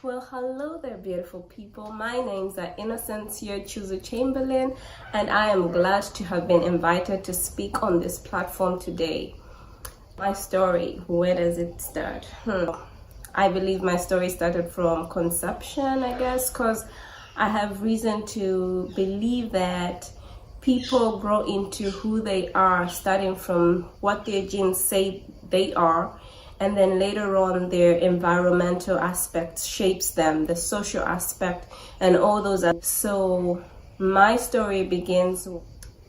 Well, hello there, beautiful people. My name's Innocensia Chuzu Chamberlin, and I am glad to have been invited to speak on this platform today. My story, where does it start? I believe my story started from conception, I guess, because I have reason to believe that people grow into who they are, starting from what their genes say they are, and then later on their environmental aspect shapes them, the social aspect, and all those. So my story begins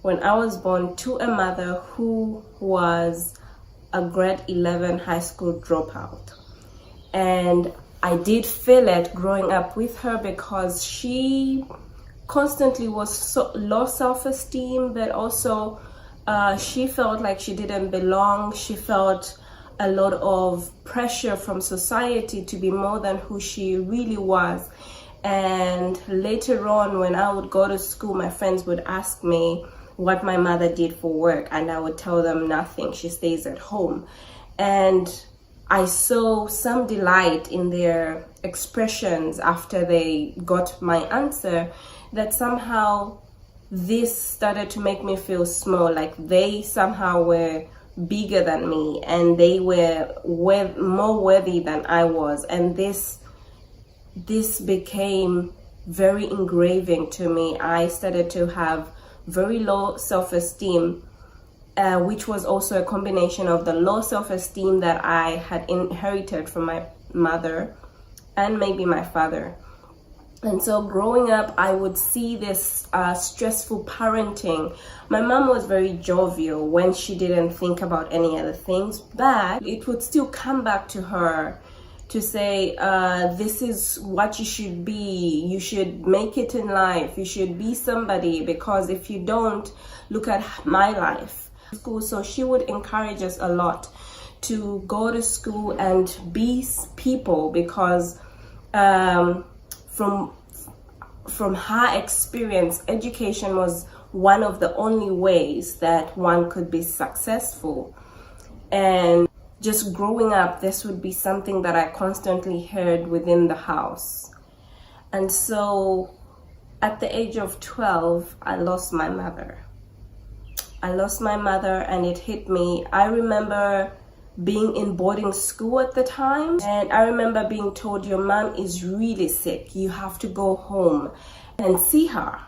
when I was born to a mother who was a grade 11 high school dropout. And I did feel it growing up with her because she constantly was so low self-esteem, but also she felt like she didn't belong. She felt a lot of pressure from society to be more than who she really was. And later on, when I would go to school, my friends would ask me what my mother did for work, and I would tell them nothing. She stays at home. And I saw some delight in their expressions after they got my answer, that somehow this started to make me feel small, like they somehow were bigger than me and they were more worthy than I was. And this became very engraving to me. I started to have very low self-esteem, which was also a combination of the low self-esteem that I had inherited from my mother and maybe my father. And so growing up, I would see this stressful parenting. My mom was very jovial when she didn't think about any other things, but it would still come back to her to say, this is what you should be. You should make it in life. You should be somebody, because if you don't, look at my life. So she would encourage us a lot to go to school and be people, because from her experience, education was one of the only ways that one could be successful. And just growing up, this would be something that I constantly heard within the house. And so at the age of 12, I lost my mother. And it hit me. I remember being in boarding school at the time, and I remember being told, your mom is really sick, you have to go home and see her.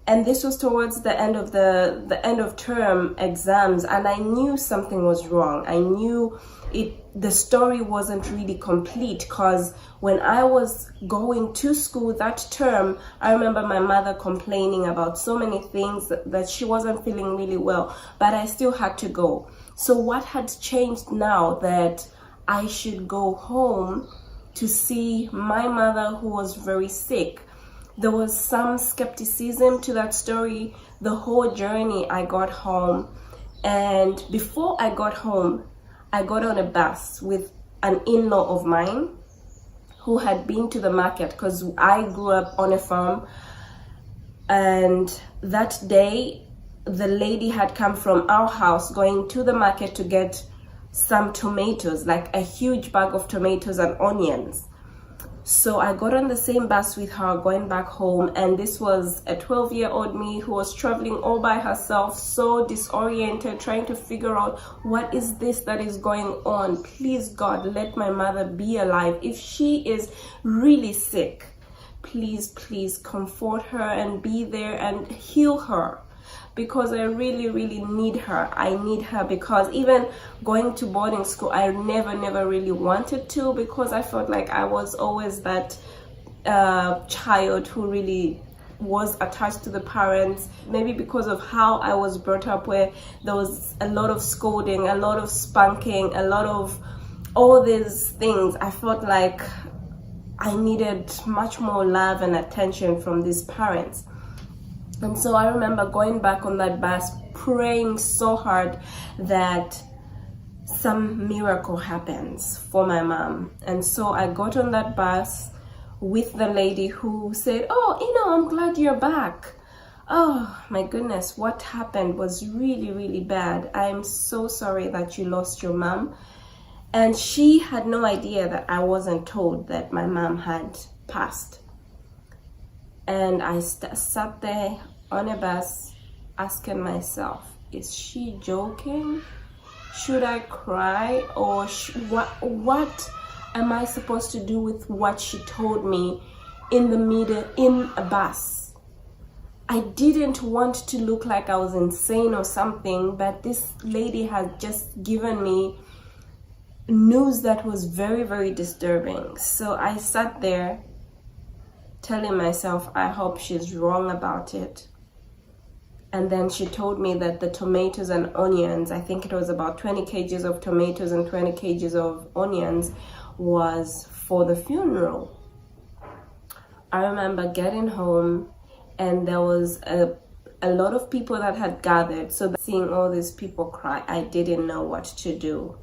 And this was towards the end of the end of term exams, and I knew something was wrong. I knew the story wasn't really complete, because when I was going to school that term, I remember my mother complaining about so many things, that she wasn't feeling really well, but I still had to go. So what had changed now that I should go home to see my mother who was very sick? There was some skepticism to that story. The whole journey, I got home, and before I got home, I got on a bus with an in-law of mine who had been to the market, because I grew up on a farm. And that day, the lady had come from our house going to the market to get some tomatoes, like a huge bag of tomatoes and onions. So I got on the same bus with her going back home, and this was a 12-year-old me who was traveling all by herself, so disoriented, trying to figure out what is this that is going on. Please God, let my mother be alive. If she is really sick, please comfort her and be there and heal her, because I really need her. I need her, because even going to boarding school, I never really wanted to, because I felt like I was always that child who really was attached to the parents, maybe because of how I was brought up, where there was a lot of scolding, a lot of spanking, a lot of all these things. I felt like I needed much more love and attention from these parents. And so I remember going back on that bus, praying so hard that some miracle happens for my mom. And so I got on that bus with the lady who said, oh, I'm glad you're back. Oh my goodness, what happened was really bad. I'm so sorry that you lost your mom. And she had no idea that I wasn't told that my mom had passed. And I sat there on a bus asking myself, is she joking? Should I cry? Or what am I supposed to do with what she told me in a bus? I didn't want to look like I was insane or something, but this lady had just given me news that was very, very disturbing. So I sat there telling myself, I hope she's wrong about it. And then she told me that the tomatoes and onions, I think it was about 20 kgs of tomatoes and 20 kgs of onions, was for the funeral. I remember getting home and there was a lot of people that had gathered. So seeing all these people cry, I didn't know what to do.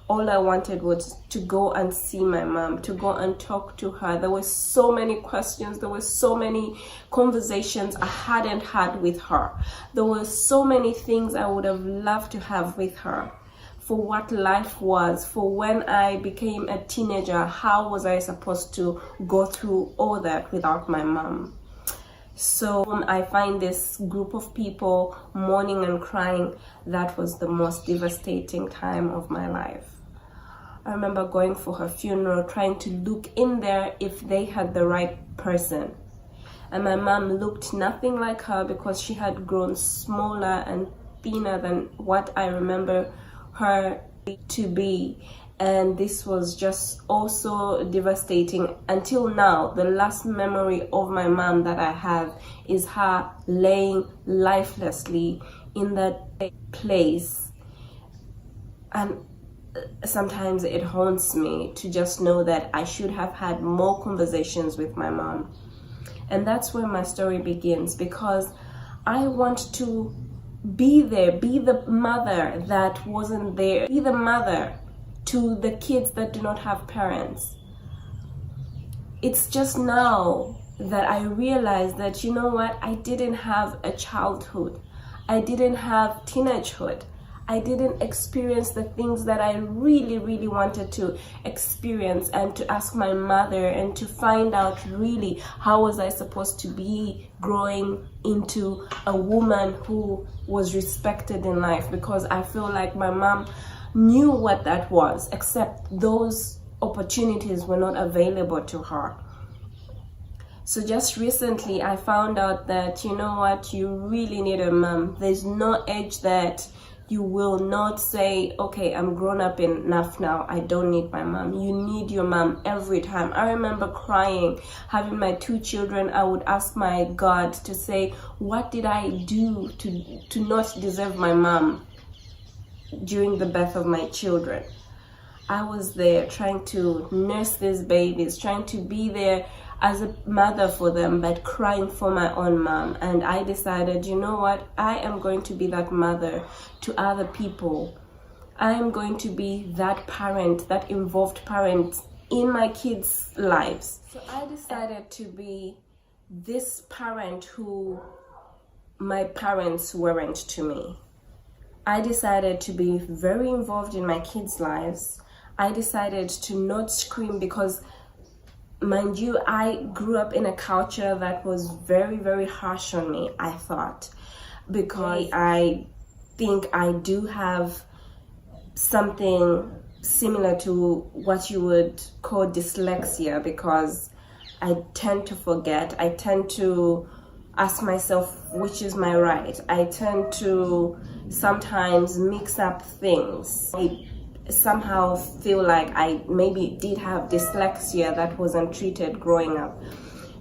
All I wanted was to go and see my mom, to go and talk to her. There were so many questions. There were so many conversations I hadn't had with her. There were so many things I would have loved to have with her. For what life was, for when I became a teenager, how was I supposed to go through all that without my mom? So I find this group of people mourning and crying. That was the most devastating time of my life. I remember going for her funeral, trying to look in there if they had the right person. And my mom looked nothing like her because she had grown smaller and thinner than what I remember her to be. And this was just also devastating. Until now, the last memory of my mom that I have is her laying lifelessly in that place. And sometimes it haunts me to just know that I should have had more conversations with my mom. And that's where my story begins, because I want to be there, be the mother that wasn't there, be the mother to the kids that do not have parents. It's just now that I realize that, you know what, I didn't have a childhood. I didn't have teenagehood. I didn't experience the things that I really, really wanted to experience, and to ask my mother and to find out really how was I supposed to be growing into a woman who was respected in life, because I feel like my mom knew what that was, except those opportunities were not available to her. So just recently I found out that, you know what, you really need a mom. There's no age that you will not say, okay, I'm grown up enough now, I don't need my mom. You need your mom every time. I remember crying, having my 2 children. I would ask my God to say, what did I do to not deserve my mom during the birth of my children? I was there trying to nurse these babies, trying to be there as a mother for them, but crying for my own mom. And I decided, you know what, I am going to be that mother to other people. I am going to be that parent, that involved parent in my kids' lives. So I decided to be this parent who my parents weren't to me. I decided to be very involved in my kids' lives. I decided to not scream, because mind you, I grew up in a culture that was very, very harsh on me, I thought, because I think I do have something similar to what you would call dyslexia, because I tend to forget. I tend to ask myself, which is my right? I tend to sometimes mix up things. I somehow feel like I maybe did have dyslexia that wasn't treated growing up.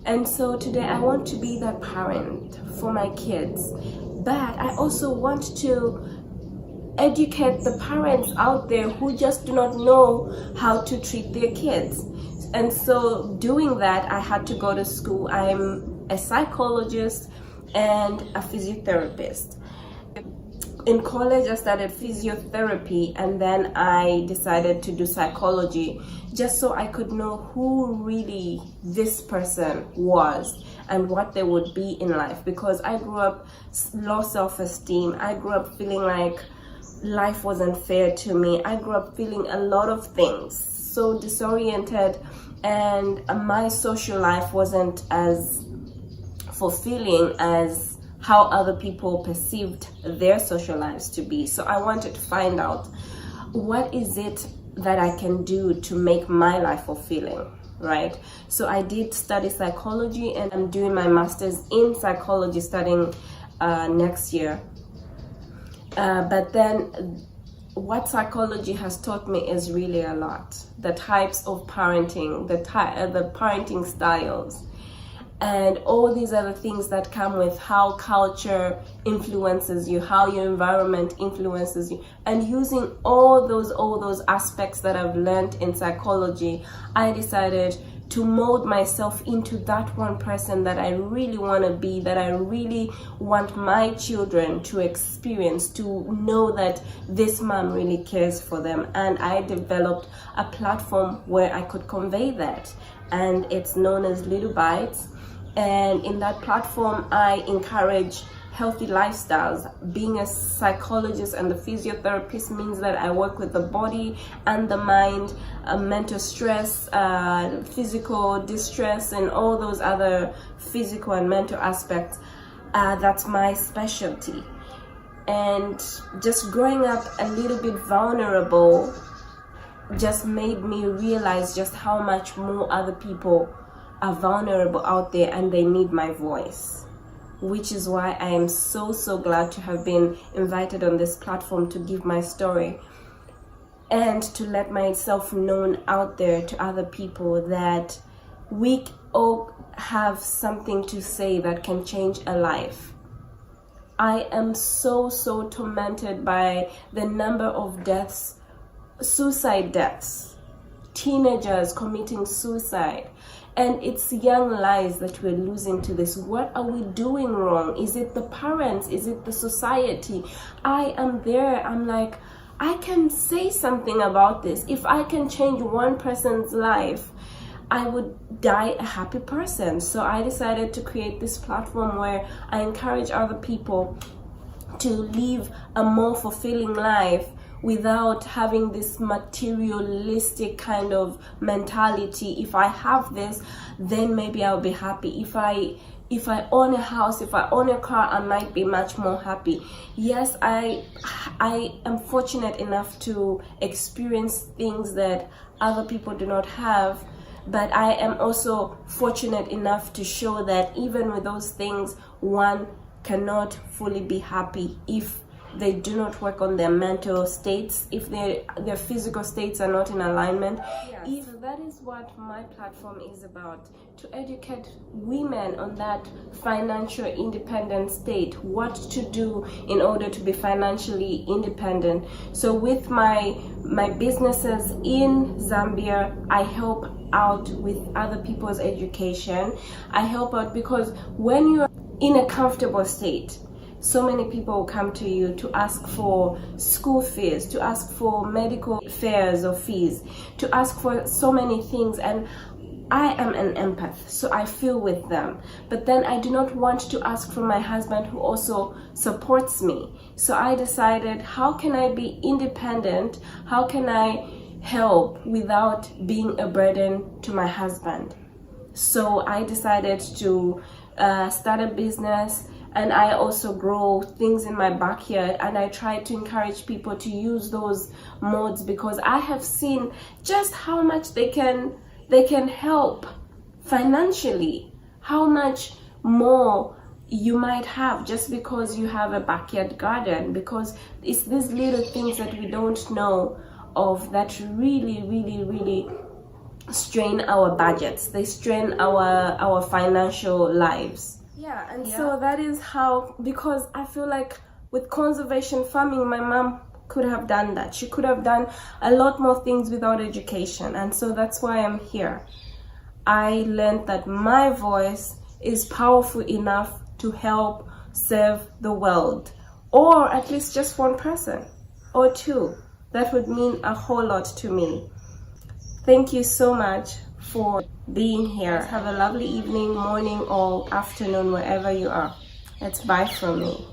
And so today I want to be that parent for my kids, but I also want to educate the parents out there who just do not know how to treat their kids. And so doing that, I had to go to school. I'm a psychologist and a physiotherapist. In college, I started physiotherapy, and then I decided to do psychology, just so I could know who really this person was and what they would be in life. Because I grew up low self-esteem. I grew up feeling like life wasn't fair to me. I grew up feeling a lot of things, so disoriented, and my social life wasn't as fulfilling as how other people perceived their social lives to be. So I wanted to find out, what is it that I can do to make my life fulfilling, right? So I did study psychology, and I'm doing my master's in psychology, studying next year. But then what psychology has taught me is really a lot. The types of parenting, the parenting styles, and all these other things that come with how culture influences you, how your environment influences you. And using all those aspects that I've learned in psychology, I decided to mold myself into that one person that I really want to be, that I really want my children to experience, to know that this mom really cares for them. And I developed a platform where I could convey that, and it's known as Little Bites. And in that platform, I encourage healthy lifestyles. Being a psychologist and a physiotherapist means that I work with the body and the mind, mental stress, physical distress, and all those other physical and mental aspects. That's my specialty. And just growing up a little bit vulnerable just made me realize just how much more other people are vulnerable out there, and they need my voice, which is why I am so glad to have been invited on this platform to give my story and to let myself known out there to other people, that we all have something to say that can change a life. I am so tormented by the number of deaths, suicide deaths, teenagers committing suicide. And it's young lives that we're losing to this. What are we doing wrong? Is it the parents? Is it the society? I am there. I'm like, I can say something about this. If I can change one person's life, I would die a happy person. So I decided to create this platform where I encourage other people to live a more fulfilling life without having this materialistic kind of mentality. If I have this, then maybe I'll be happy. If I own a house, if I own a car, I might be much more happy. Yes, I am fortunate enough to experience things that other people do not have, but I am also fortunate enough to show that even with those things, one cannot fully be happy if they do not work on their mental states, if their physical states are not in alignment. Yeah, so that is what my platform is about, to educate women on that financial independent state, what to do in order to be financially independent. So with my businesses in Zambia, I help out with other people's education. I help out because when you're in a comfortable state, so many people will come to you to ask for school fees, to ask for medical fares or fees, to ask for so many things, and I am an empath, so I feel with them. But then I do not want to ask from my husband, who also supports me. So I decided, how can I be independent? How can I help without being a burden to my husband? So I decided to start a business. And I also grow things in my backyard, and I try to encourage people to use those modes, because I have seen just how much they can help financially, how much more you might have just because you have a backyard garden, because it's these little things that we don't know of that really strain our budgets. They strain our financial lives. Yeah, and so that is how, because I feel like with conservation farming, my mom could have done that. She could have done a lot more things without education, and so that's why I'm here. I learned that my voice is powerful enough to help serve the world, or at least just one person or two. That would mean a whole lot to me. Thank you so much for being here. Have a lovely evening, morning, or afternoon, wherever you are. It's bye from me.